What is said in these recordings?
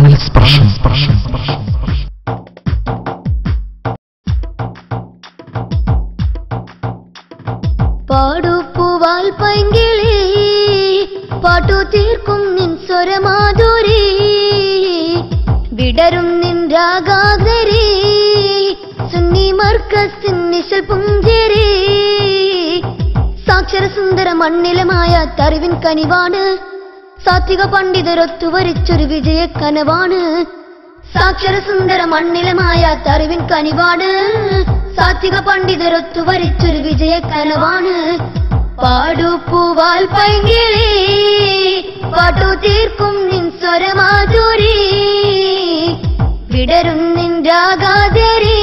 തമിഴ് സ്പർശം. പാടു പൂവാൽ പൈങ്കിളി പാട്ടു തീർക്കും നിൻ സ്വരമാധുരി വിടരും നിൻ രാഗാഗ്നരി സുന്നി മർക്കസിൻ നിശൽ പുഞ്ചിരി സാക്ഷര സുന്ദര മണ്ണിലമായ തറിവിൻ കനിവാണ് സാത്വിക പണ്ഡിതരൊത്തു വരിച്ചൊരു വിജയ കനവാണ് സാക്ഷര സുന്ദര മണ്ണിലമായ തറിവിൻ കനിവാണ് സാത്വിക പണ്ഡിതരൊത്തു വരിച്ചൊരു വിജയ കനവാണ് പാടു പൂവാൽ പൈങ്കിളി പാട്ടു തീർക്കും നിൻ സ്വരമാധുരി വിടരും നിൻ രാഗാധരി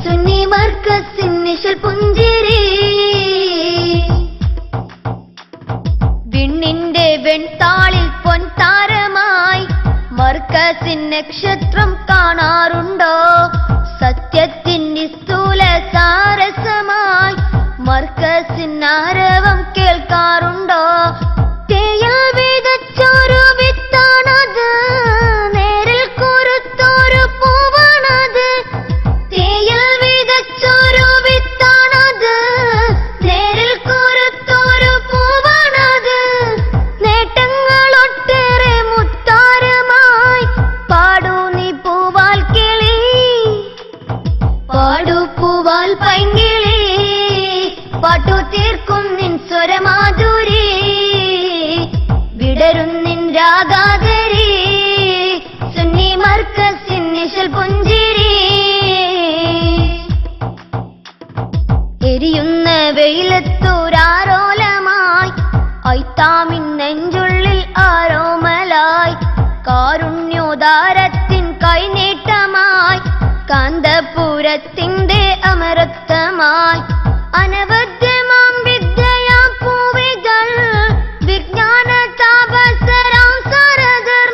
സുന്നി മർക്കസിൻ നിശൽ പുഞ്ചിരി വിണ്ണിന്റെ വെൺതാളിൽ പൊൻതാരമായി മർക്കസിൻ നക്ഷത്രം കാണാറുണ്ടോ സത്യത്തിൻ നിസ്തൂല സാരസമായി മർക്കസിൻ ആരവം കേൾക്കാറുണ്ടോ തേയൽ വിതച്ചൊരു വിത്താണത് നേരിൽ കുരുത്തൊരു പൂവാണത് തേയൽ വിതച്ചൊരു വിത്താണത് നേരിൽ കുരുത്തൊരു പൂവാണത് നേട്ടങ്ങളൊട്ടേറെ മുത്താരമായി പാടൂ നീ പൂവാൽ കിളി പാടു പൂവാൽ പൈങ്കിളി പാട്ടു തീർക്കും നിൻ സ്വരമാധുരി വിടരും നിൻ രാഗാധരി സുന്നി മർക്കസിൻ നിശൽ പുഞ്ചിരി എരിയുന്ന വെയിലത്തൂരാരോലമായി ഐത്താമിൻ നെഞ്ചുള്ളിൽ ആരോമലായി കാരുണ്യോദാരത്തിൻ കൈനീട്ടമായി കാന്തപുരത്തിന്റെ അമരത്വമായി അനവധ്യമാം വിദ്യയാം പൂവികൾ വിജ്ഞാന താപസരാം സരദർ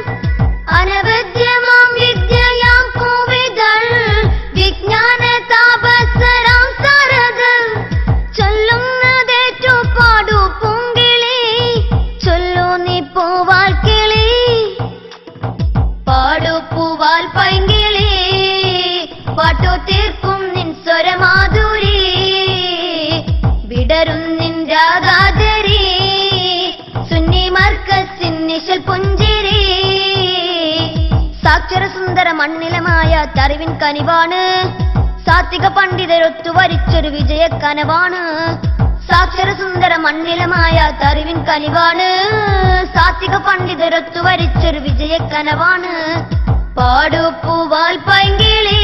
അനവധ്യമാം വിദ്യയാം പൂവികൾ വിജ്ഞാന താപസരാം സരദർ ചൊല്ലുന്നതേറ്റു പാടു പൂങ്കിളി ചൊല്ലു നീ പൂവാൽ കിളി പാടു പൂവാൽ പൈങ്കിളി പാട്ടു തീർക്കും നിൻ സ്വരമാധുരി വിടരും നിൻ രാഗാധരി സുന്നി മർക്കസിൻ നിശൽ പുഞ്ചിരി സാക്ഷര സുന്ദര മണ്ണിലമായ തറിവിൻ കനിവാണ് സാത്വിക പണ്ഡിതരൊത്തു വരിച്ചൊരു വിജയ കനവാണ് സാക്ഷര സുന്ദര മണ്ണിലമായ തറിവിൻ കനിവാണ് സാത്വിക പണ്ഡിതരൊത്തു വരിച്ചൊരു വിജയ കനവാണ് പാടു പൂവാൽ പൈങ്കിളി